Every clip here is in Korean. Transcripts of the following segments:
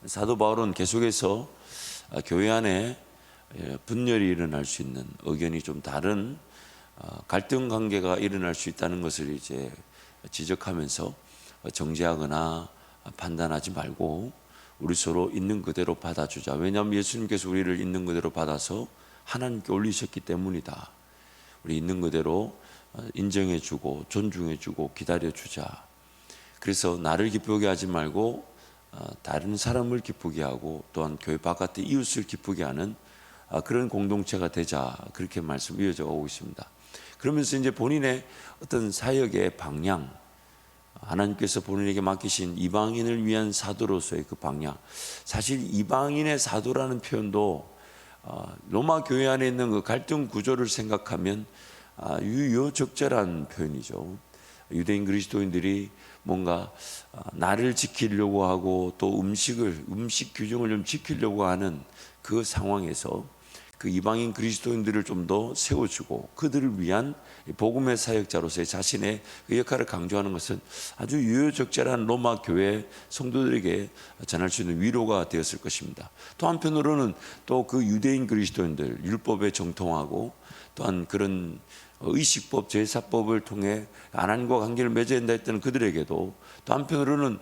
사도 바울은 계속해서 교회 안에 분열이 일어날 수 있는, 의견이 좀 다른 갈등 관계가 일어날 수 있다는 것을 이제 지적하면서 정죄하거나 판단하지 말고 우리 서로 있는 그대로 받아주자. 왜냐하면 예수님께서 우리를 있는 그대로 받아서 하나님께 올리셨기 때문이다. 우리 있는 그대로 인정해주고 존중해주고 기다려주자. 그래서 나를 기쁘게 하지 말고 다른 사람을 기쁘게 하고 또한 교회 바깥의 이웃을 기쁘게 하는 그런 공동체가 되자, 그렇게 말씀 이어져 오고 있습니다. 그러면서 이제 본인의 어떤 사역의 방향, 하나님께서 본인에게 맡기신 이방인을 위한 사도로서의 그 방향, 사실 이방인의 사도라는 표현도 로마 교회 안에 있는 그 갈등 구조를 생각하면 유효적절한 표현이죠. 유대인 그리스도인들이 뭔가 나를 지키려고 하고 또 음식 규정을 좀 지키려고 하는 그 상황에서 그 이방인 그리스도인들을 좀 더 세워주고 그들을 위한 복음의 사역자로서의 자신의 그 역할을 강조하는 것은 아주 유효적절한 로마 교회 성도들에게 전할 수 있는 위로가 되었을 것입니다. 또 한편으로는 또 그 유대인 그리스도인들, 율법에 정통하고 또한 그런 의식법, 제사법을 통해 하나님과 관계를 맺어야 한다 했던 그들에게도, 또 한편으로는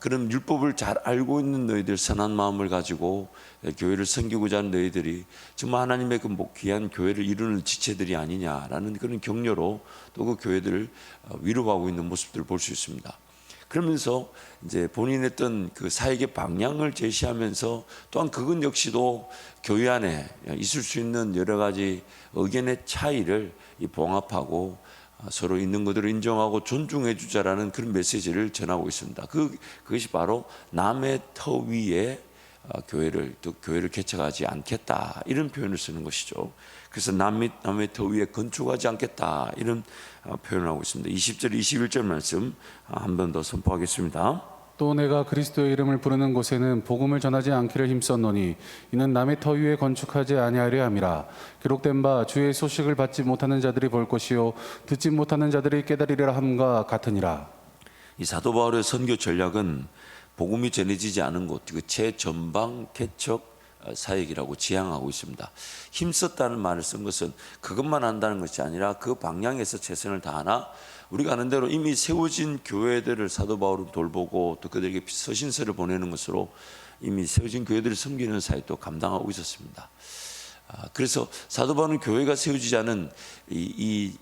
그런 율법을 잘 알고 있는 너희들, 선한 마음을 가지고 교회를 섬기고자 하는 너희들이 정말 하나님의 그 귀한 교회를 이루는 지체들이 아니냐라는 그런 격려로 또 그 교회들을 위로하고 있는 모습들을 볼 수 있습니다. 그러면서 이제 본인의 어떤 그 사역의 방향을 제시하면서 또한 그건 역시도 교회 안에 있을 수 있는 여러 가지 의견의 차이를 봉합하고 서로 있는 것들을 인정하고 존중해 주자라는 그런 메시지를 전하고 있습니다. 그것이 바로 남의 터 위에 교회를 개척하지 않겠다, 이런 표현을 쓰는 것이죠. 그래서 남의 터 위에 건축하지 않겠다, 이런 표현을 하고 있습니다. 20절 21절 말씀 한 번 더 선포하겠습니다. 또 내가 그리스도의 이름을 부르는 곳에는 복음을 전하지 않기를 힘썼노니 이는 남의 터 위에 건축하지 아니하려 함이라. 기록된 바 주의 소식을 받지 못하는 자들이 볼 것이요 듣지 못하는 자들이 깨달으리라 함과 같으니라. 이 사도 바울의 선교 전략은 복음이 전해지지 않은 곳, 그 최전방 개척 사역이라고 지향하고 있습니다. 힘썼다는 말을 쓴 것은 그것만 한다는 것이 아니라 그 방향에서 최선을 다하나, 우리가 아는 대로 이미 세워진 교회들을 사도 바울은 돌보고 또 그들에게 서신서를 보내는 것으로 이미 세워진 교회들을 섬기는 사역도 감당하고 있었습니다. 그래서 사도 바울은 교회가 세워지지 않은 이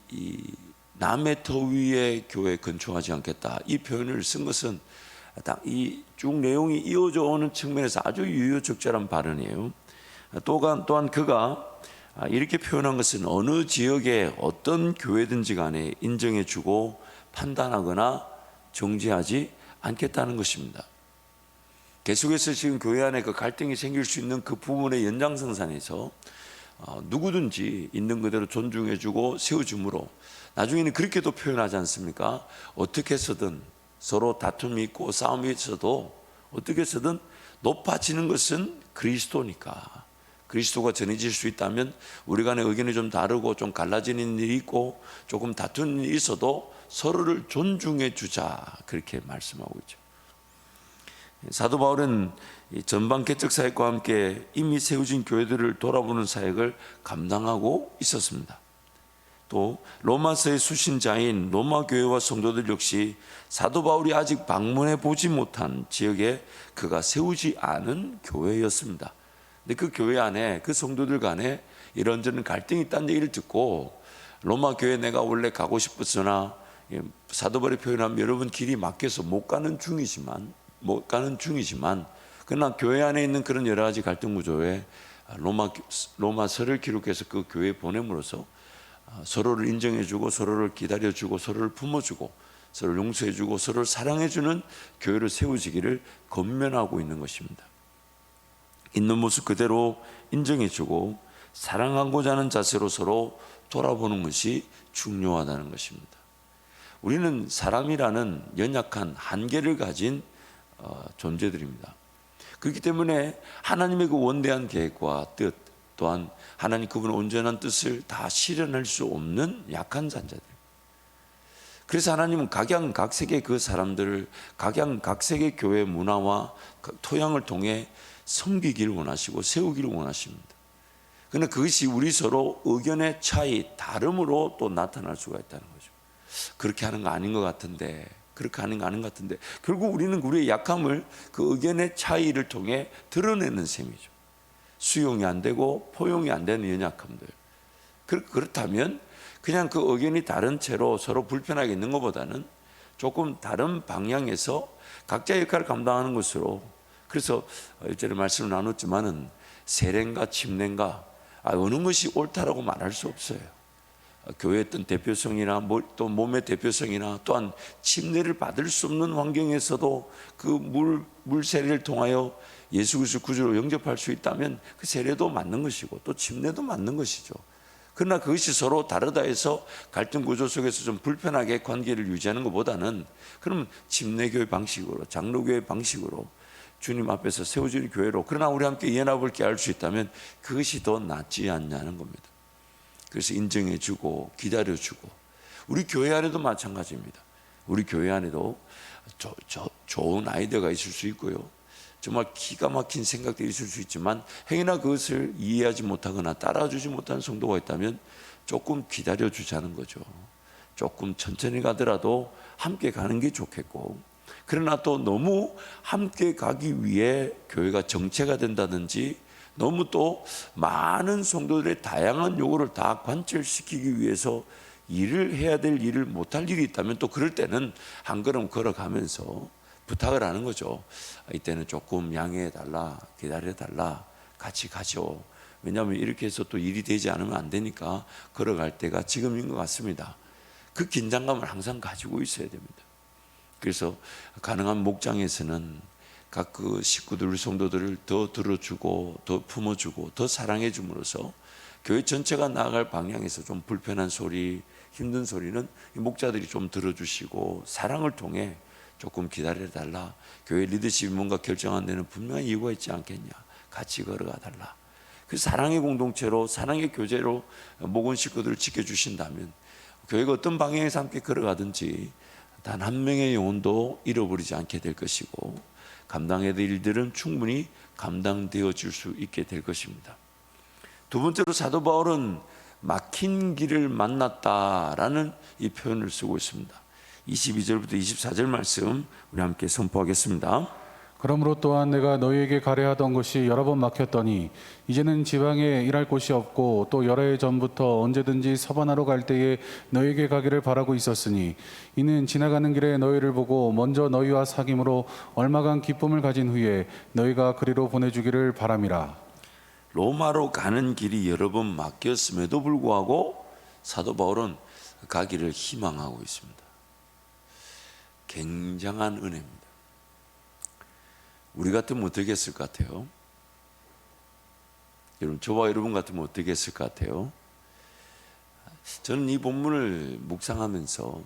남의 터 위에 교회 건축하지 않겠다, 이 표현을 쓴 것은 이 쭉 내용이 이어져 오는 측면에서 아주 유효적절한 발언이에요. 또한 그가 이렇게 표현한 것은 어느 지역에 어떤 교회든지 간에 인정해주고 판단하거나 정죄하지 않겠다는 것입니다. 계속해서 지금 교회 안에 그 갈등이 생길 수 있는 그 부분의 연장선상에서 누구든지 있는 그대로 존중해주고 세워줌으로, 나중에는 그렇게도 표현하지 않습니까? 어떻게 해서든 서로 다툼이 있고 싸움이 있어도 어떻게 해서든 높아지는 것은 그리스도니까, 그리스도가 전해질 수 있다면 우리 간의 의견이 좀 다르고 좀 갈라지는 일이 있고 조금 다투는 일이 있어도 서로를 존중해 주자, 그렇게 말씀하고 있죠. 사도 바울은 전방 개척 사역과 함께 이미 세워진 교회들을 돌아보는 사역을 감당하고 있었습니다. 또 로마서의 수신자인 로마 교회와 성도들 역시 사도 바울이 아직 방문해 보지 못한 지역에 그가 세우지 않은 교회였습니다. 근데 그 교회 안에 그 성도들 간에 이런저런 갈등이 있다는 얘기를 듣고, 로마 교회 내가 원래 가고 싶었으나 사도 바울이 표현하면 여러분 길이 막혀서 못 가는 중이지만 그러나 교회 안에 있는 그런 여러 가지 갈등 구조에 로마서를 기록해서 그 교회에 보냄으로써 서로를 인정해주고 서로를 기다려주고 서로를 품어주고 서로를 용서해주고 서로를 사랑해주는 교회를 세워지기를 권면하고 있는 것입니다. 있는 모습 그대로 인정해주고 사랑하고자 하는 자세로 서로 돌아보는 것이 중요하다는 것입니다. 우리는 사람이라는 연약한 한계를 가진 존재들입니다. 그렇기 때문에 하나님의 그 원대한 계획과 뜻, 또한 하나님 그분의 온전한 뜻을 다 실현할 수 없는 약한 자들, 그래서 하나님은 각양각색의 그 사람들을 각양각색의 교회 문화와 토양을 통해 섬기기를 원하시고 세우기를 원하십니다. 그러나 그것이 우리 서로 의견의 차이, 다름으로 또 나타날 수가 있다는 거죠. 그렇게 하는 거 아닌 것 같은데, 그렇게 하는 거 아닌 것 같은데, 결국 우리는 우리의 약함을 그 의견의 차이를 통해 드러내는 셈이죠. 수용이 안 되고 포용이 안 되는 연약함들. 그렇다면 그냥 그 의견이 다른 채로 서로 불편하게 있는 것보다는 조금 다른 방향에서 각자의 역할을 감당하는 것으로, 그래서 일전에 말씀을 나눴지만은 세례인가 침례인가 어느 것이 옳다라고 말할 수 없어요. 교회의 어떤 대표성이나 또 몸의 대표성이나 또한 침례를 받을 수 없는 환경에서도 그 물 세례를 통하여 예수 그리스도 구주로 영접할 수 있다면 그 세례도 맞는 것이고 또 침례도 맞는 것이죠. 그러나 그것이 서로 다르다 해서 갈등 구조 속에서 좀 불편하게 관계를 유지하는 것보다는, 그러면 침례교회 방식으로, 장로교회 방식으로 주님 앞에서 세워진 교회로, 그러나 우리 함께 연합을 깨할 수 있다면 그것이 더 낫지 않냐는 겁니다. 그래서 인정해주고 기다려주고, 우리 교회 안에도 마찬가지입니다. 우리 교회 안에도 좋은 아이디어가 있을 수 있고요, 정말 기가 막힌 생각들이 있을 수 있지만 행여나 그것을 이해하지 못하거나 따라주지 못하는 성도가 있다면 조금 기다려주자는 거죠. 조금 천천히 가더라도 함께 가는 게 좋겠고, 그러나 또 너무 함께 가기 위해 교회가 정체가 된다든지 너무 또 많은 성도들의 다양한 요구를 다 관철시키기 위해서 일을 해야 될 일을 못할 일이 있다면 또 그럴 때는 한 걸음 걸어가면서 부탁을 하는 거죠. 이때는 조금 양해해달라, 기다려달라, 같이 가죠. 왜냐하면 이렇게 해서 또 일이 되지 않으면 안 되니까 걸어갈 때가 지금인 것 같습니다. 그 긴장감을 항상 가지고 있어야 됩니다. 그래서 가능한 목장에서는 각 그 식구들, 성도들을 더 들어주고 더 품어주고 더 사랑해 줌으로써 교회 전체가 나아갈 방향에서 좀 불편한 소리, 힘든 소리는 목자들이 좀 들어주시고 사랑을 통해 조금 기다려달라, 교회 리더십이 뭔가 결정한 데는 분명한 이유가 있지 않겠냐, 같이 걸어가 달라. 그 사랑의 공동체로, 사랑의 교제로 목원 식구들을 지켜주신다면 교회가 어떤 방향에서 함께 걸어가든지 단 한 명의 영혼도 잃어버리지 않게 될 것이고, 감당해야 될 일들은 충분히 감당되어질 수 있게 될 것입니다. 두 번째로 사도 바울은 막힌 길을 만났다라는 이 표현을 쓰고 있습니다. 22절부터 24절 말씀 우리 함께 선포하겠습니다. 그러므로 또한 내가 너희에게 가려하던 것이 여러 번 막혔더니 이제는 지방에 일할 곳이 없고 또 여러 해 전부터 언제든지 서바나로 갈 때에 너희에게 가기를 바라고 있었으니 이는 지나가는 길에 너희를 보고 먼저 너희와 사귐으로 얼마간 기쁨을 가진 후에 너희가 그리로 보내주기를 바람이라. 로마로 가는 길이 여러 번 막혔음에도 불구하고 사도 바울은 가기를 희망하고 있습니다. 굉장한 은혜입니다. 우리 같으면 어떻게 했을 것 같아요? 여러분, 저와 여러분 같으면 어떻게 했을 것 같아요? 저는 이 본문을 묵상하면서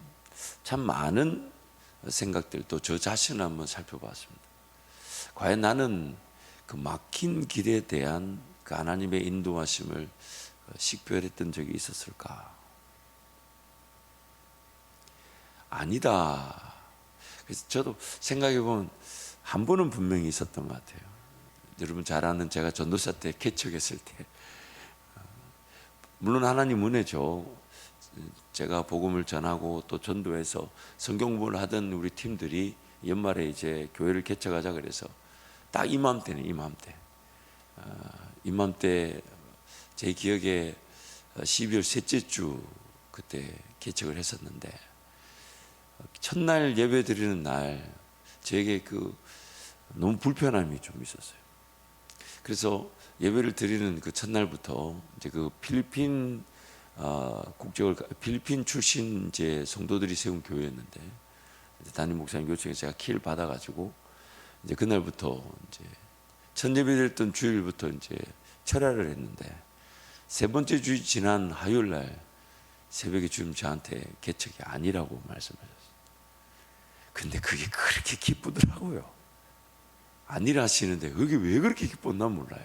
참 많은 생각들, 또 저 자신을 한번 살펴봤습니다. 과연 나는 그 막힌 길에 대한 그 하나님의 인도하심을 식별했던 적이 있었을까? 아니다. 그래서 저도 생각해보면 한 번은 분명히 있었던 것 같아요. 여러분 잘 아는, 제가 전도사 때 개척했을 때, 물론 하나님 은혜죠. 제가 복음을 전하고 또 전도해서 성경부를 하던 우리 팀들이 연말에 이제 교회를 개척하자 그래서 딱 이맘때네, 이맘때 제 기억에 12월 셋째 주 그때 개척을 했었는데, 첫날 예배 드리는 날 저에게 너무 불편함이 좀 있었어요. 그래서 예배를 드리는 그 첫날부터 이제 그 필리핀 필리핀 출신 이제 성도들이 세운 교회였는데, 담임 목사님 요청에 제가 키를 받아가지고 이제 그날부터 이제 첫 예배 드렸던 주일부터 이제 철야를 했는데, 세 번째 주일 지난 화요일 날 새벽에 주님 저한테 개척이 아니라고 말씀하셨어요. 근데 그게 그렇게 기쁘더라고요. 아니라 하시는데 그게 왜 그렇게 기뻤나 몰라요.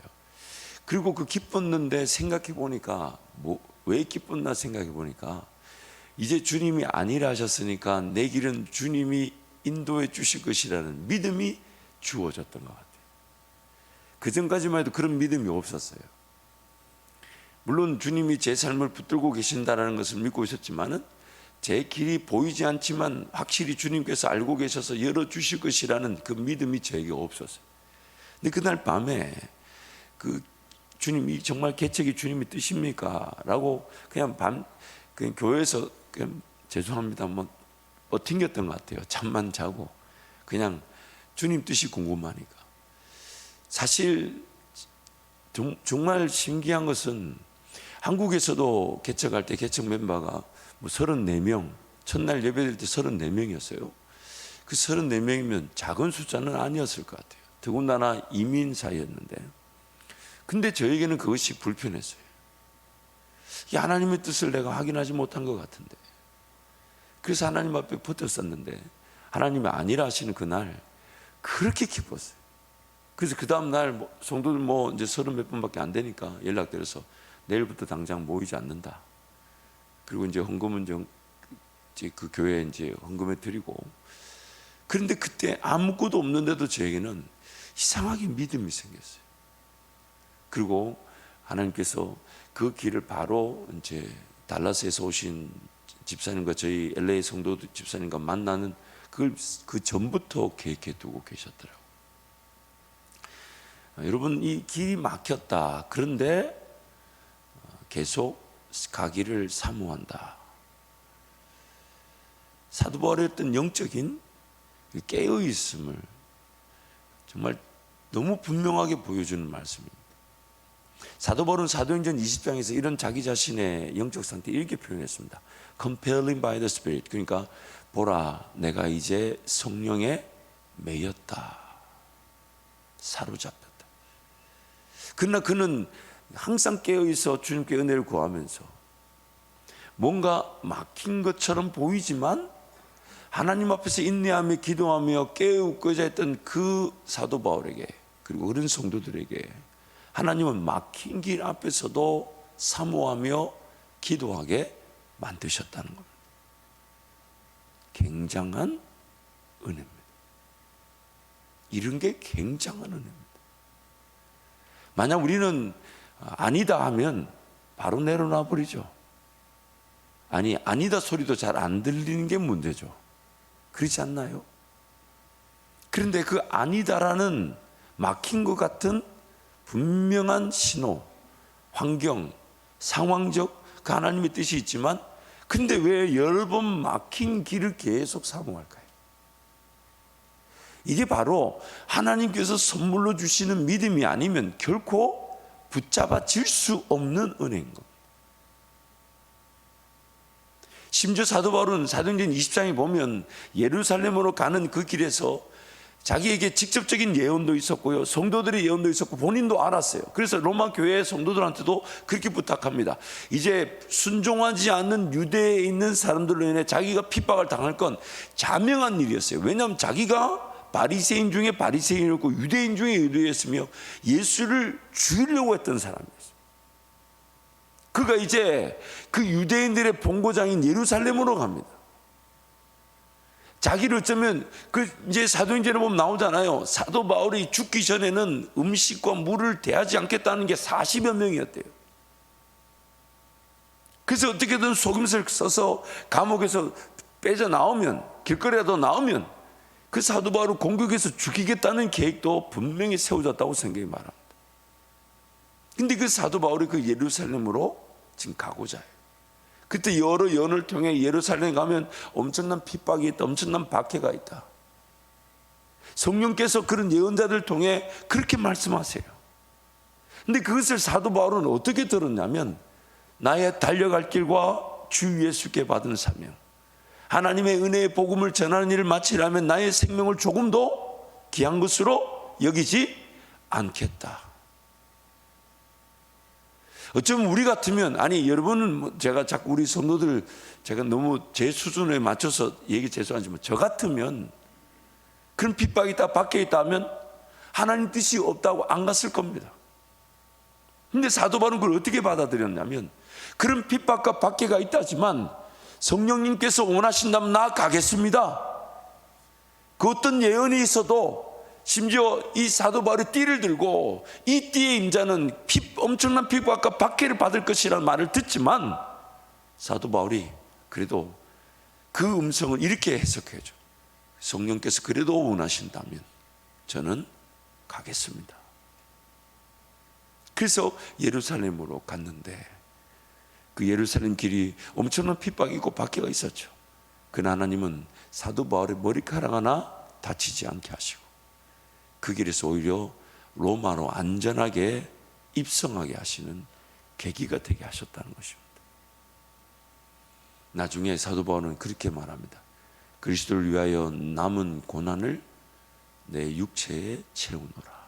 그리고 그 기뻤는데 생각해 보니까 왜 기뻤나 생각해 보니까 이제 주님이 아니라 하셨으니까 내 길은 주님이 인도해 주실 것이라는 믿음이 주어졌던 것 같아요. 그 전까지만 해도 그런 믿음이 없었어요. 물론 주님이 제 삶을 붙들고 계신다는 것을 믿고 있었지만은 제 길이 보이지 않지만 확실히 주님께서 알고 계셔서 열어주실 것이라는 그 믿음이 저에게 없었어요. 근데 그날 밤에 그 주님이 정말 개척이 주님의 뜻입니까? 라고 그냥 교회에서 그냥 죄송합니다 튕겼던 것 같아요. 잠만 자고 그냥 주님 뜻이 궁금하니까. 사실 정말 신기한 것은 한국에서도 개척할 때 개척 멤버가 34명, 첫날 예배드릴 때 34명이었어요. 그 34명이면 작은 숫자는 아니었을 것 같아요. 더군다나 이민 사이였는데, 근데 저에게는 그것이 불편했어요. 이 하나님의 뜻을 내가 확인하지 못한 것 같은데, 그래서 하나님 앞에 버텼었는데 하나님이 아니라 하시는 그날 그렇게 기뻤어요. 그래서 그 다음 날 성도들 이제 30몇 분밖에 안 되니까 연락드려서 내일부터 당장 모이지 않는다. 그리고 이제 헌금은 그 교회에 이제 헌금에 드리고. 그런데 그때 아무것도 없는데도 저에게는 이상하게 믿음이 생겼어요. 그리고 하나님께서 그 길을 바로 이제 달라스에서 오신 집사님과 저희 LA 성도 집사님과 만나는 그걸 그 전부터 계획해 두고 계셨더라고요. 여러분, 이 길이 막혔다. 그런데 계속 가기를 사모한다. 사도 바울의 어떤 영적인 깨어있음을 정말 너무 분명하게 보여주는 말씀입니다. 사도 바울은 사도행전 20장에서 이런 자기 자신의 영적 상태 이렇게 표현했습니다. Compelling by the Spirit. 그러니까 보라, 내가 이제 성령에 매였다, 사로잡혔다. 그러나 그는 항상 깨어있어 주님께 은혜를 구하면서 뭔가 막힌 것처럼 보이지만 하나님 앞에서 인내하며 기도하며 깨어있고자 했던 그 사도 바울에게, 그리고 그런 성도들에게 하나님은 막힌 길 앞에서도 사모하며 기도하게 만드셨다는 겁니다. 굉장한 은혜입니다. 이런 게 굉장한 은혜입니다. 만약 우리는 아니다 하면 바로 내려놔 버리죠. 아니다 소리도 잘 안 들리는 게 문제죠. 그렇지 않나요? 그런데 그 아니다라는 막힌 것 같은 분명한 신호, 환경, 상황적 그 하나님의 뜻이 있지만, 근데 왜 여러 번 막힌 길을 계속 사모할까요? 이게 바로 하나님께서 선물로 주시는 믿음이 아니면 결코 붙잡아질 수 없는 은혜인 겁니다. 심지어 사도 바울은 사도행전 20장에 보면 예루살렘으로 가는 그 길에서 자기에게 직접적인 예언도 있었고요, 성도들의 예언도 있었고 본인도 알았어요. 그래서 로마 교회 성도들한테도 그렇게 부탁합니다. 이제 순종하지 않는 유대에 있는 사람들로 인해 자기가 핍박을 당할 건 자명한 일이었어요. 왜냐하면 자기가 바리새인 중에 바리새인이었고 유대인 중에 유대인이었으며 예수를 죽이려고 했던 사람이었어요. 그가 이제 그 유대인들의 본고장인 예루살렘으로 갑니다. 자기를 어쩌면 이제 사도행전에 보면 나오잖아요. 사도 바울이 죽기 전에는 음식과 물을 대하지 않겠다는 게 40여 명이었대요. 그래서 어떻게든 속임수를 써서 감옥에서 빠져나오면, 길거리라도 나오면 그 사도 바울을 공격해서 죽이겠다는 계획도 분명히 세워졌다고 생각이 말합니다. 근데 그 사도 바울이 그 예루살렘으로 지금 가고자 해요. 그때 여러 예언을 통해 예루살렘에 가면 엄청난 핍박이 있다, 엄청난 박해가 있다. 성령께서 그런 예언자들을 통해 그렇게 말씀하세요. 근데 그것을 사도 바울은 어떻게 들었냐면, 나의 달려갈 길과 주 예수께 받은 사명, 하나님의 은혜의 복음을 전하는 일을 마치려면 나의 생명을 조금도 귀한 것으로 여기지 않겠다. 어쩌면 우리 같으면, 여러분은 제가 자꾸 우리 성도들 제가 너무 제 수준에 맞춰서 얘기 죄송하지만, 저 같으면 그런 핍박이 있다, 밖에 있다 하면 하나님 뜻이 없다고 안 갔을 겁니다. 근데 사도 바울은 그걸 어떻게 받아들였냐면, 그런 핍박과 박해가 있다지만 성령님께서 원하신다면 나 가겠습니다. 그 어떤 예언이 있어도 심지어 이 사도 바울이 띠를 들고 이 띠의 임자는 엄청난 핍박과 박해를 받을 것이라는 말을 듣지만 사도 바울이 그래도 그 음성을 이렇게 해석해줘. 성령께서 그래도 원하신다면 저는 가겠습니다. 그래서 예루살렘으로 갔는데 그 예루살렘 길이 엄청난 핍박이 있고 박해가 있었죠. 그러나 하나님은 사도 바울의 머리카락 하나 다치지 않게 하시고 그 길에서 오히려 로마로 안전하게 입성하게 하시는 계기가 되게 하셨다는 것입니다. 나중에 사도 바울은 그렇게 말합니다. 그리스도를 위하여 남은 고난을 내 육체에 채우노라.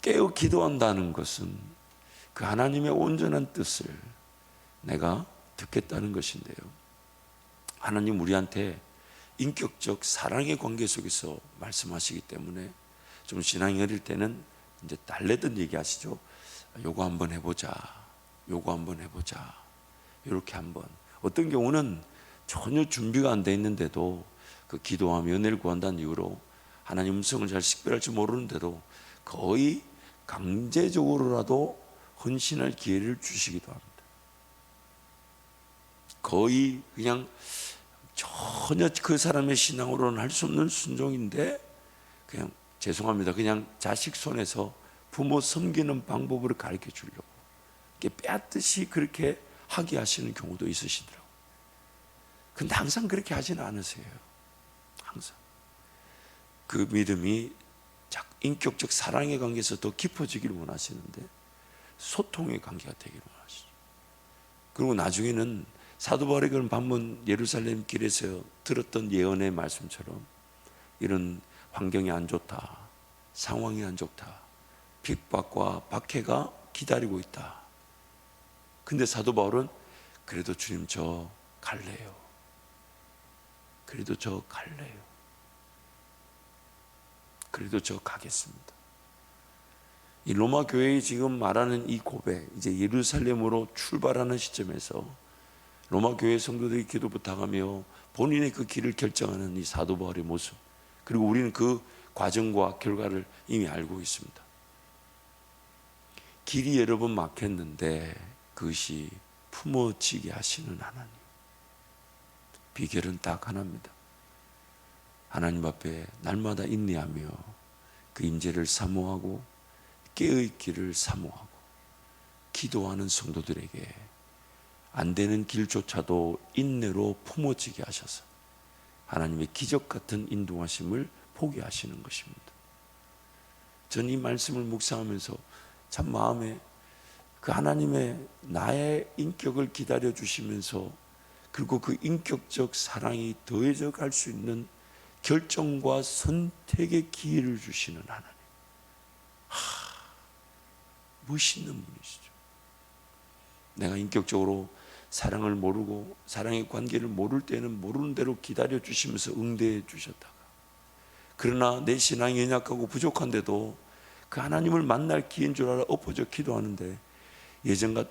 깨어 기도한다는 것은 그 하나님의 온전한 뜻을 내가 듣겠다는 것인데요. 하나님 우리한테 인격적 사랑의 관계 속에서 말씀하시기 때문에 좀 신앙이 어릴 때는 이제 달래던 얘기 하시죠. 요거 한번 해보자. 요거 한번 해보자. 이렇게 한번. 어떤 경우는 전혀 준비가 안 돼 있는데도 그 기도하며 은혜를 구한다는 이유로 하나님 음성을 잘 식별할 줄 모르는데도 거의 강제적으로라도 헌신할 기회를 주시기도 합니다. 거의 그냥 전혀 그 사람의 신앙으로는 할 수 없는 순종인데 그냥 죄송합니다. 그냥 자식 손에서 부모 섬기는 방법을 가르쳐 주려고 빼앗듯이 그렇게 하게 하시는 경우도 있으시더라고요. 근데 항상 그렇게 하지는 않으세요. 항상 그 믿음이 인격적 사랑의 관계에서 더 깊어지기를 원하시는데 소통의 관계가 되기를 원하시죠. 그리고 나중에는 사도 바울이 그런 반문 예루살렘 길에서 들었던 예언의 말씀처럼 이런 환경이 안 좋다, 상황이 안 좋다, 핍박과 박해가 기다리고 있다. 근데 사도 바울은 그래도 주님 저 갈래요. 그래도 저 갈래요. 그래도 저 가겠습니다. 이 로마 교회에 지금 말하는 이 고백, 이제 예루살렘으로 출발하는 시점에서 로마 교회 성도들이 기도 부탁하며 본인의 그 길을 결정하는 이 사도 바울의 모습, 그리고 우리는 그 과정과 결과를 이미 알고 있습니다. 길이 여러 번 막혔는데 그것이 품어지게 하시는 하나님. 비결은 딱 하나입니다. 하나님 앞에 날마다 인내하며 그 임재를 사모하고 깨어있기를 사모하고 기도하는 성도들에게 안 되는 길조차도 인내로 품어지게 하셔서 하나님의 기적 같은 인도하심을 보게 하시는 것입니다. 전 이 말씀을 묵상하면서 참 마음에 그 하나님의 나의 인격을 기다려 주시면서 그리고 그 인격적 사랑이 더해져 갈 수 있는 결정과 선택의 기회를 주시는 하나님. 멋있는 분이시죠. 내가 인격적으로 사랑을 모르고 사랑의 관계를 모를 때는 모르는 대로 기다려 주시면서 응대해 주셨다가, 그러나 내 신앙이 연약하고 부족한데도 그 하나님을 만날 기회인 줄 알아 엎어져 기도하는데 예전과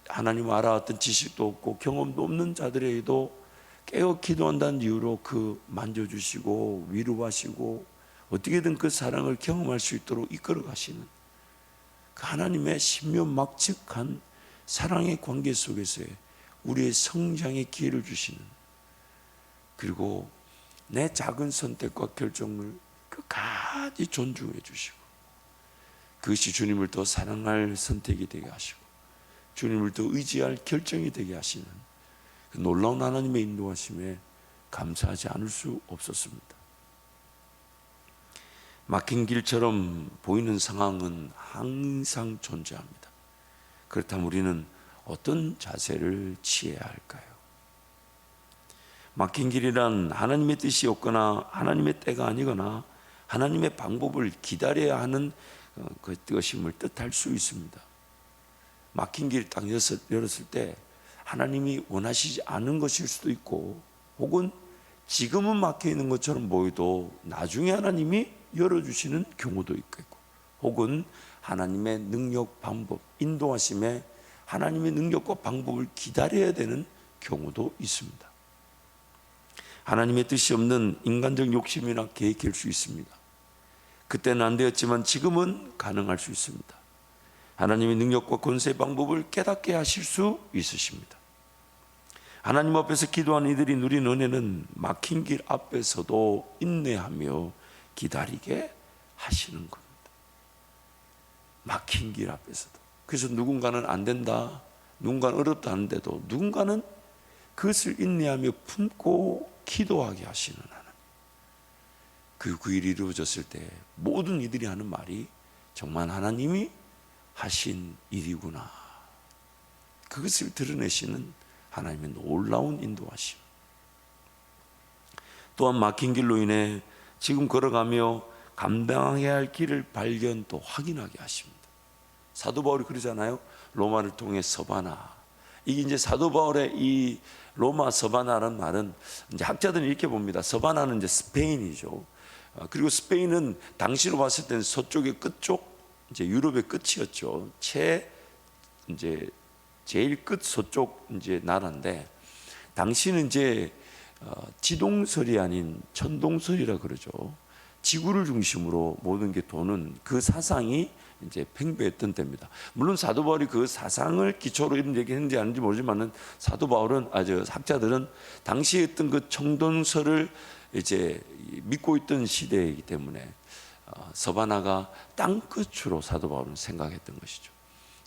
하나님을 알아왔던 지식도 없고 경험도 없는 자들에게도 깨어 기도한다는 이유로 그 만져주시고 위로하시고 어떻게든 그 사랑을 경험할 수 있도록 이끌어 가시는 그 하나님의 신묘막측한 사랑의 관계 속에서의 우리의 성장의 기회를 주시는, 그리고 내 작은 선택과 결정을 끝까지 존중해 주시고 그것이 주님을 더 사랑할 선택이 되게 하시고 주님을 더 의지할 결정이 되게 하시는 그 놀라운 하나님의 인도하심에 감사하지 않을 수 없었습니다. 막힌 길처럼 보이는 상황은 항상 존재합니다. 그렇다면 우리는 어떤 자세를 취해야 할까요? 막힌 길이란 하나님의 뜻이 없거나 하나님의 때가 아니거나 하나님의 방법을 기다려야 하는 것임을 뜻할 수 있습니다. 막힌 길을 딱 열었을 때 하나님이 원하시지 않은 것일 수도 있고, 혹은 지금은 막혀 있는 것처럼 보여도 나중에 하나님이 열어주시는 경우도 있겠고, 혹은 하나님의 능력, 방법, 인도하심에 하나님의 능력과 방법을 기다려야 되는 경우도 있습니다. 하나님의 뜻이 없는 인간적 욕심이나 계획일 수 있습니다. 그때는 안 되었지만 지금은 가능할 수 있습니다. 하나님의 능력과 권세의 방법을 깨닫게 하실 수 있으십니다. 하나님 앞에서 기도하는 이들이 누린 은혜는 막힌 길 앞에서도 인내하며 기다리게 하시는 겁니다. 막힌 길 앞에서도. 그래서 누군가는 안 된다, 누군가는 어렵다 하는데도 누군가는 그것을 인내하며 품고 기도하게 하시는 하나님. 그 일이 이루어졌을 때 모든 이들이 하는 말이 정말 하나님이 하신 일이구나. 그것을 드러내시는 하나님의 놀라운 인도하심. 또한 막힌 길로 인해 지금 걸어가며 감당해야 할 길을 발견 또 확인하게 하십니다. 사도 바울이 그러잖아요. 로마를 통해 서바나. 이게 이제 사도 바울의 이 로마 서바나라는 말은 이제 학자들은 이렇게 봅니다. 서바나는 이제 스페인이죠. 그리고 스페인은 당시로 봤을 때는 서쪽의 끝쪽, 이제 유럽의 끝이었죠. 이제 제일 끝 서쪽 이제 나라인데, 당시는 이제 지동설이 아닌 천동설이라 그러죠. 지구를 중심으로 모든 게 도는 그 사상이 이제 팽배했던 때입니다. 물론 사도 바울이 그 사상을 기초로 이런 얘기했는지 아닌지 모르지만은 사도 바울은 학자들은 당시에 했던 그 천동설을 이제 믿고 있던 시대이기 때문에 서바나가 땅 끝으로 사도 바울은 생각했던 것이죠.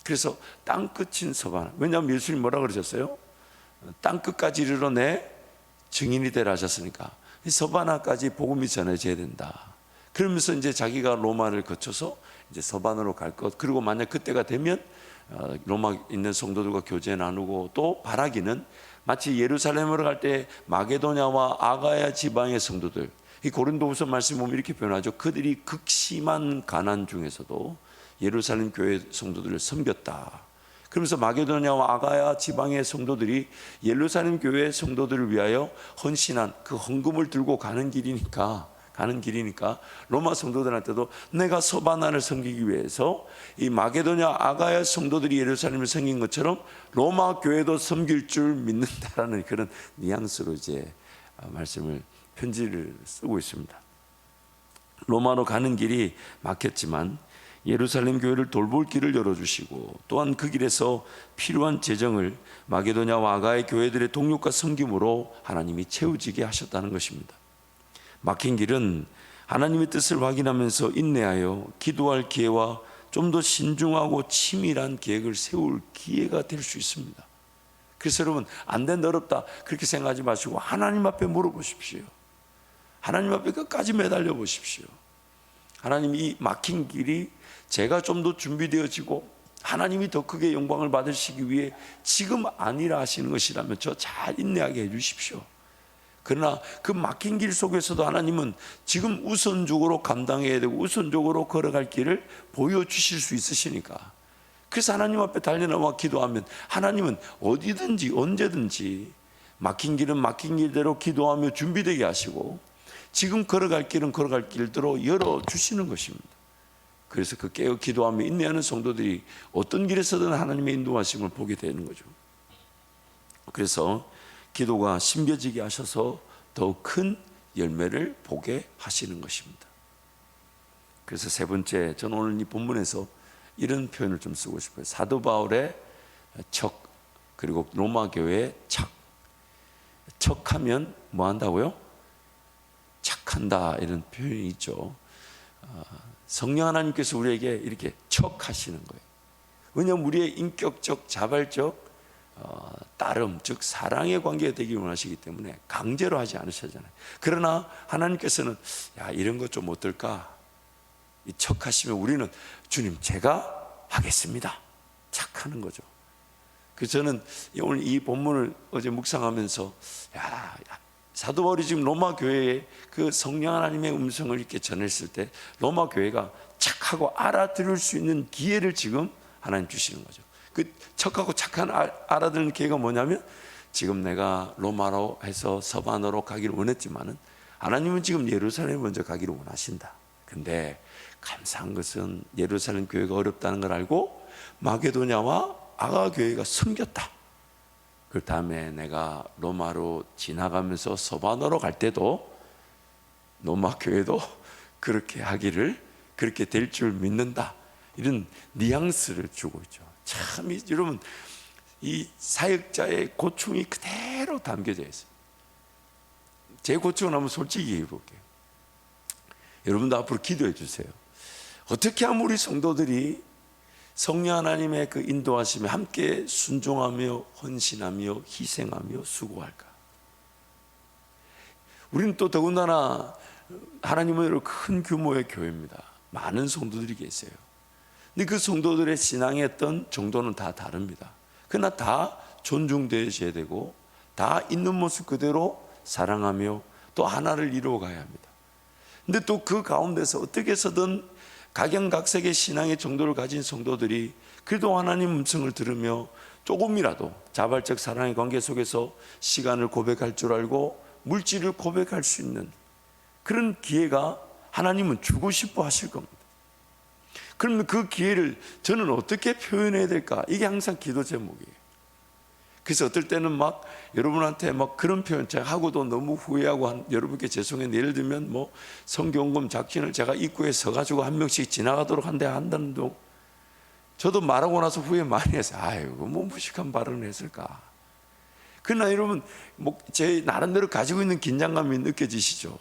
그래서 땅 끝인 서바나. 왜냐하면 예수님 뭐라 그러셨어요? 땅 끝까지 이르러 내 증인이 되라 하셨으니까 서바나까지 복음이 전해져야 된다. 그러면서 이제 자기가 로마를 거쳐서 이제 서바나로 갈 것. 그리고 만약 그때가 되면 로마 있는 성도들과 교제 나누고, 또 바라기는 마치 예루살렘으로 갈 때 마게도냐와 아가야 지방의 성도들, 이 고린도후서 말씀 보면 이렇게 표현하죠. 그들이 극심한 가난 중에서도 예루살렘 교회 성도들을 섬겼다. 그러면서 마게도냐와 아가야 지방의 성도들이 예루살렘 교회 성도들을 위하여 헌신한 그 헌금을 들고 가는 길이니까 로마 성도들한테도 내가 서바나를 섬기기 위해서 이 마게도냐 아가야 성도들이 예루살렘을 섬긴 것처럼 로마 교회도 섬길 줄 믿는다라는 그런 뉘앙스로 이제 말씀을, 편지를 쓰고 있습니다. 로마로 가는 길이 막혔지만 예루살렘 교회를 돌볼 길을 열어주시고, 또한 그 길에서 필요한 재정을 마게도냐와 아가야 교회들의 동력과 섬김으로 하나님이 채워지게 하셨다는 것입니다. 막힌 길은 하나님의 뜻을 확인하면서 인내하여 기도할 기회와 좀 더 신중하고 치밀한 계획을 세울 기회가 될 수 있습니다. 그래서 여러분, 안 된다, 어렵다 그렇게 생각하지 마시고 하나님 앞에 물어보십시오. 하나님 앞에 끝까지 매달려 보십시오. 하나님, 이 막힌 길이 제가 좀 더 준비되어지고 하나님이 더 크게 영광을 받으시기 위해 지금 아니라 하시는 것이라면 저 잘 인내하게 해주십시오. 그러나 그 막힌 길 속에서도 하나님은 지금 우선적으로 감당해야 되고 우선적으로 걸어갈 길을 보여주실 수 있으시니까, 그래서 하나님 앞에 달려나와 기도하면 하나님은 어디든지 언제든지 막힌 길은 막힌 길대로 기도하며 준비되게 하시고, 지금 걸어갈 길은 걸어갈 길대로 열어주시는 것입니다. 그래서 그 깨어 기도하며 인내하는 성도들이 어떤 길에서든 하나님의 인도하심을 보게 되는 거죠. 그래서 기도가 심겨지게 하셔서 더욱 큰 열매를 보게 하시는 것입니다. 그래서 세 번째, 저는 오늘 이 본문에서 이런 표현을 좀 쓰고 싶어요. 사도 바울의 척, 그리고 로마 교회의 착. 척하면 뭐 한다고요? 착한다, 이런 표현이 있죠. 성령 하나님께서 우리에게 이렇게 척하시는 거예요. 왜냐하면 우리의 인격적, 자발적 따름, 즉 사랑의 관계가 되기 원하시기 때문에 강제로 하지 않으시잖아요. 그러나 하나님께서는 이런 것 좀 어떨까? 이 척하시면 우리는 주님 제가 하겠습니다, 착하는 거죠. 그래서 저는 오늘 이 본문을 어제 묵상하면서 사도 바울이 지금 로마 교회에 그 성령 하나님의 음성을 이렇게 전했을 때 로마 교회가 착하고 알아들을 수 있는 기회를 지금 하나님 주시는 거죠. 그 척하고 착한 알아듣는 기회가 뭐냐면, 지금 내가 로마로 해서 서바나로 가기를 원했지만은 하나님은 지금 예루살렘에 먼저 가기를 원하신다. 근데 감사한 것은 예루살렘 교회가 어렵다는 걸 알고 마게도냐와 아가 교회가 섬겼다. 그 다음에 내가 로마로 지나가면서 서바노로 갈 때도 로마 교회도 그렇게 하기를, 그렇게 될 줄 믿는다. 이런 뉘앙스를 주고 있죠. 참 여러분, 이 사역자의 고충이 그대로 담겨져 있어요. 제 고충은 한번 솔직히 얘기해볼게요. 여러분도 앞으로 기도해 주세요. 어떻게 하면 우리 성도들이 성령 하나님의 그 인도하심에 함께 순종하며 헌신하며 희생하며 수고할까? 우리는 또 더군다나 하나님은 큰 규모의 교회입니다. 많은 성도들이 계세요. 근데 그 성도들의 신앙의 어떤 정도는 다 다릅니다. 그러나 다 존중되어야 되고 다 있는 모습 그대로 사랑하며 또 하나를 이루어 가야 합니다. 근데 또 그 가운데서 어떻게 해서든 각양각색의 신앙의 정도를 가진 성도들이 그래도 하나님 음성을 들으며 조금이라도 자발적 사랑의 관계 속에서 시간을 고백할 줄 알고 물질을 고백할 수 있는 그런 기회가 하나님은 주고 싶어 하실 겁니다. 그러면 그 기회를 저는 어떻게 표현해야 될까? 이게 항상 기도 제목이에요. 그래서 어떨 때는 막 여러분한테 막 그런 표현 제가 하고도 너무 후회하고 여러분께 죄송해요. 예를 들면 뭐 성경금 작진을 제가 입구에 서가지고 한 명씩 지나가도록 한다는 둥, 저도 말하고 나서 후회 많이 했어요. 아이고 뭐 무식한 발언을 했을까. 그러나 여러분 뭐 제 나름대로 가지고 있는 긴장감이 느껴지시죠?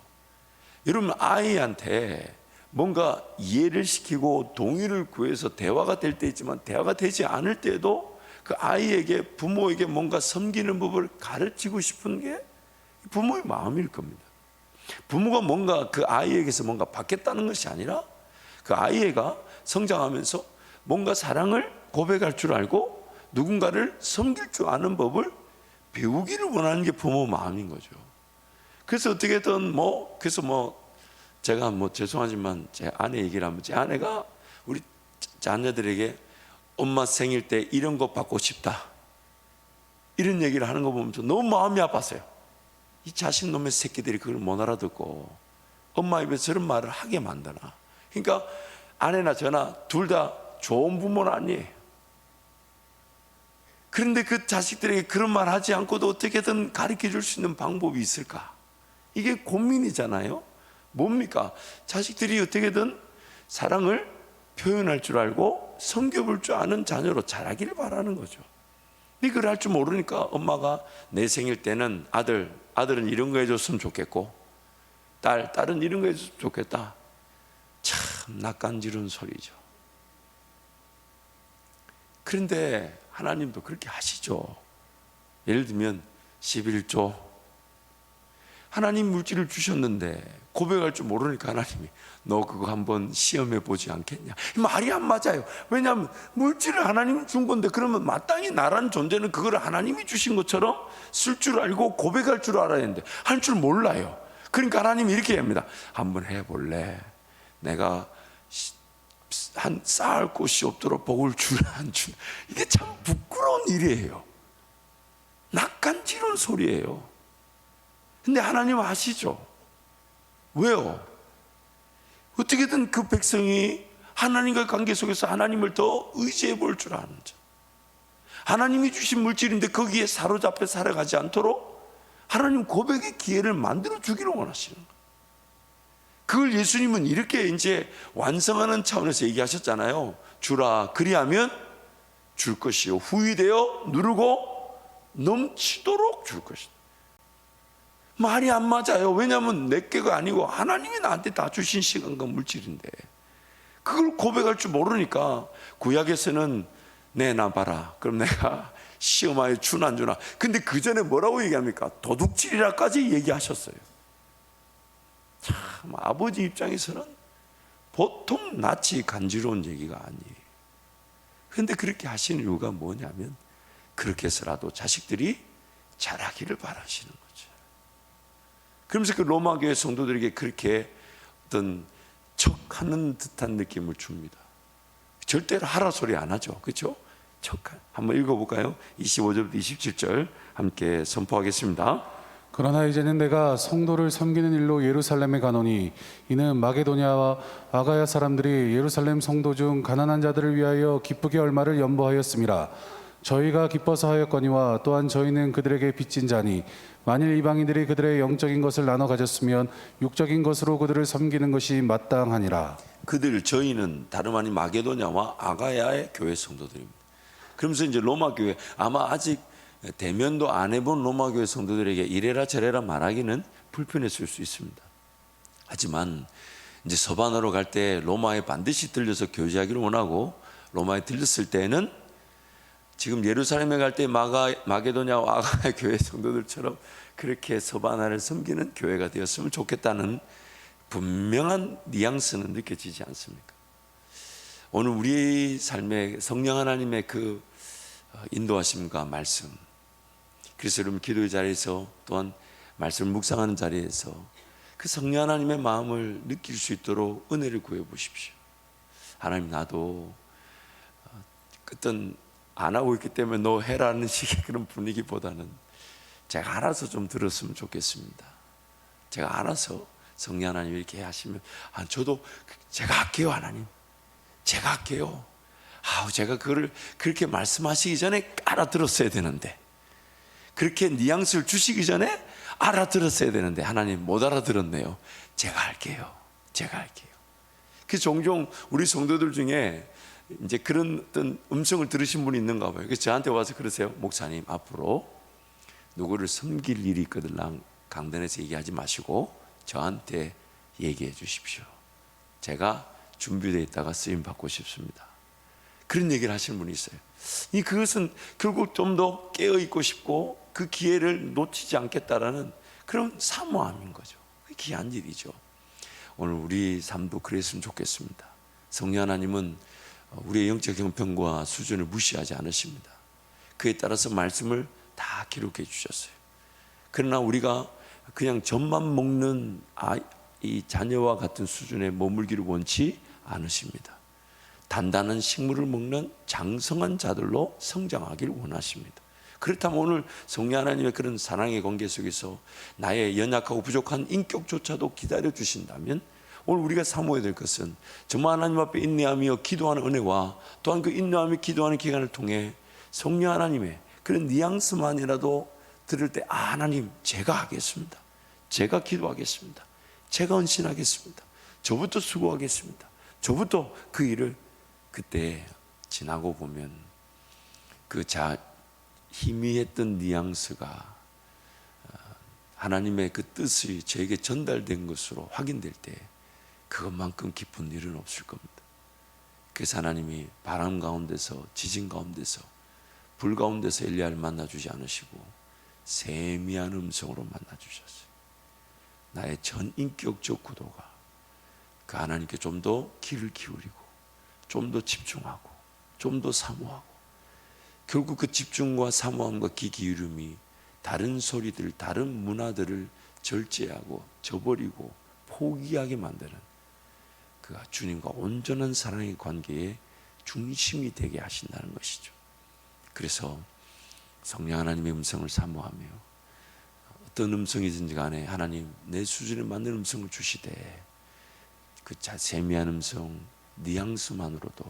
여러분 아이한테 뭔가 이해를 시키고 동의를 구해서 대화가 될 때 있지만 대화가 되지 않을 때도 그 아이에게 부모에게 뭔가 섬기는 법을 가르치고 싶은 게 부모의 마음일 겁니다. 부모가 뭔가 그 아이에게서 뭔가 받겠다는 것이 아니라 그 아이가 성장하면서 뭔가 사랑을 고백할 줄 알고 누군가를 섬길 줄 아는 법을 배우기를 원하는 게 부모 마음인 거죠. 그래서 어떻게든 그래서 제가 죄송하지만 제 아내 얘기를 하면 제 아내가 우리 자녀들에게 엄마 생일 때 이런 거 받고 싶다 이런 얘기를 하는 거 보면서 너무 마음이 아팠어요. 이 자식놈의 새끼들이 그걸 못 알아듣고 엄마 입에 저런 말을 하게 만드나. 그러니까 아내나 저나 둘 다 좋은 부모는 아니에요. 그런데 그 자식들에게 그런 말 하지 않고도 어떻게든 가르쳐 줄 수 있는 방법이 있을까? 이게 고민이잖아요. 뭡니까? 자식들이 어떻게든 사랑을 표현할 줄 알고 섬겨볼 줄 아는 자녀로 자라기를 바라는 거죠. 근데 그걸 할 줄 모르니까 엄마가 내 생일 때는 아들은 이런 거 해줬으면 좋겠고 딸은 이런 거 해줬으면 좋겠다. 참 낯간지러운 소리죠. 그런데 하나님도 그렇게 하시죠. 예를 들면 11조 하나님 물질을 주셨는데 고백할 줄 모르니까 하나님이 너 그거 한번 시험해 보지 않겠냐. 말이 안 맞아요. 왜냐하면 물질을 하나님이 준 건데 그러면 마땅히 나라는 존재는 그걸 하나님이 주신 것처럼 쓸 줄 알고 고백할 줄 알아야 되는데 할 줄 몰라요. 그러니까 하나님이 이렇게 합니다. 한번 해볼래? 내가 한 쌓을 곳이 없도록 복을 주라 안 주라. 이게 참 부끄러운 일이에요. 낯간지러운 소리예요. 근데 하나님은 아시죠? 왜요? 어떻게든 그 백성이 하나님과 관계 속에서 하나님을 더 의지해 볼 줄 아는 자, 하나님이 주신 물질인데 거기에 사로잡혀 살아가지 않도록 하나님 고백의 기회를 만들어 주기를 원하시는 거예요. 그걸 예수님은 이렇게 이제 완성하는 차원에서 얘기하셨잖아요. 주라 그리하면 줄 것이요 후히되어 누르고 넘치도록 줄 것이다. 말이 안 맞아요. 왜냐하면 내 게가 아니고 하나님이 나한테 다 주신 시간과 물질인데 그걸 고백할 줄 모르니까 구약에서는 내놔봐라. 그럼 내가 시험하여 주나 안 주나. 근데 그 전에 뭐라고 얘기합니까? 도둑질이라까지 얘기하셨어요. 참 아버지 입장에서는 보통 낯이 간지러운 얘기가 아니에요. 그런데 그렇게 하시는 이유가 뭐냐면 그렇게 해서라도 자식들이 자라기를 바라시는 거죠. 그러면서 그 로마 교회 성도들에게 그렇게 어떤 척하는 듯한 느낌을 줍니다. 절대로 하라 소리 안 하죠. 그렇죠? 척한. 한번 읽어볼까요? 25절부터 27절 함께 선포하겠습니다. 그러나 이제는 내가 성도를 섬기는 일로 예루살렘에 가노니 이는 마게도냐와 아가야 사람들이 예루살렘 성도 중 가난한 자들을 위하여 기쁘게 얼마를 연보하였음이라. 저희가 기뻐서 하였거니와 또한 저희는 그들에게 빚진 자니 만일 이방인들이 그들의 영적인 것을 나눠 가졌으면 육적인 것으로 그들을 섬기는 것이 마땅하니라. 저희는 다름 아닌 마게도냐와 아가야의 교회 성도들입니다. 그러면서 이제 로마 교회, 아마 아직 대면도 안 해본 로마 교회 성도들에게 이래라 저래라 말하기는 불편했을 수 있습니다. 하지만 이제 서반으로 갈 때 로마에 반드시 들려서 교제하기를 원하고, 로마에 들렸을 때는 지금 예루살렘에 갈 때 마게도냐와 아가야 교회 성도들처럼 그렇게 서바나를 섬기는 교회가 되었으면 좋겠다는 분명한 뉘앙스는 느껴지지 않습니까? 오늘 우리 삶에 성령 하나님의 그 인도하심과 말씀, 그래서 여러분 기도의 자리에서 또한 말씀을 묵상하는 자리에서 그 성령 하나님의 마음을 느낄 수 있도록 은혜를 구해 보십시오. 하나님, 나도 어떤 안 하고 있기 때문에 너 해라는 식의 그런 분위기보다는 제가 알아서 좀 들었으면 좋겠습니다. 제가 알아서 성령 하나님 이렇게 하시면 저도 제가 할게요. 하나님, 제가 할게요. 제가 그걸 그렇게 말씀하시기 전에 알아들었어야 되는데, 그렇게 뉘앙스를 주시기 전에 알아들었어야 되는데 하나님 못 알아들었네요. 제가 할게요. 제가 할게요. 그 종종 우리 성도들 중에 이제 그런 어떤 음성을 들으신 분이 있는가 봐요. 그래서 저한테 와서 그러세요. 목사님, 앞으로 누구를 섬길 일이 있거든 강단에서 얘기하지 마시고 저한테 얘기해 주십시오. 제가 준비되어 있다가 쓰임 받고 싶습니다. 그런 얘기를 하시는 분이 있어요. 그것은 결국 좀 더 깨어 있고 싶고 그 기회를 놓치지 않겠다라는 그런 사모함인 거죠. 귀한 일이죠. 오늘 우리 삶도 그랬으면 좋겠습니다. 성령 하나님은 우리의 영적 형편과 수준을 무시하지 않으십니다. 그에 따라서 말씀을 다 기록해 주셨어요. 그러나 우리가 그냥 젖만 먹는 이 자녀와 같은 수준에 머물기를 원치 않으십니다. 단단한 식물을 먹는 장성한 자들로 성장하기를 원하십니다. 그렇다면 오늘 성령 하나님의 그런 사랑의 관계 속에서 나의 연약하고 부족한 인격조차도 기다려 주신다면, 오늘 우리가 사모해야 될 것은 정말 하나님 앞에 인내하며 기도하는 은혜와 또한 그 인내하며 기도하는 기간을 통해 성령 하나님의 그런 뉘앙스만이라도 들을 때 하나님, 제가 하겠습니다. 제가 기도하겠습니다. 제가 헌신하겠습니다. 저부터 수고하겠습니다. 저부터 그 일을, 그때 지나고 보면 그 희미했던 뉘앙스가 하나님의 그 뜻이 저에게 전달된 것으로 확인될 때 그것만큼 기쁜 일은 없을 겁니다. 그래서 하나님이 바람 가운데서, 지진 가운데서, 불 가운데서 엘리야를 만나주지 않으시고 세미한 음성으로 만나주셨어요. 나의 전 인격적 구도가 그 하나님께 좀 더 귀를 기울이고 좀 더 집중하고 좀 더 사모하고, 결국 그 집중과 사모함과 귀 기울임이 다른 소리들, 다른 문화들을 절제하고 저버리고 포기하게 만드는 그 주님과 온전한 사랑의 관계의 중심이 되게 하신다는 것이죠. 그래서 성령 하나님의 음성을 사모하며 어떤 음성이든지 간에 하나님 내 수준에 맞는 음성을 주시되 그 세미한 음성, 뉘앙스만으로도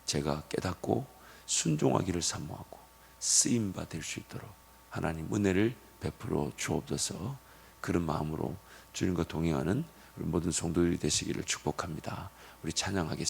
제가 깨닫고 순종하기를 사모하고 쓰임바 될 수 있도록 하나님 은혜를 베풀어 주옵소서. 그런 마음으로 주님과 동행하는 우리 모든 성도들이 되시기를 축복합니다. 우리 찬양하겠습니다.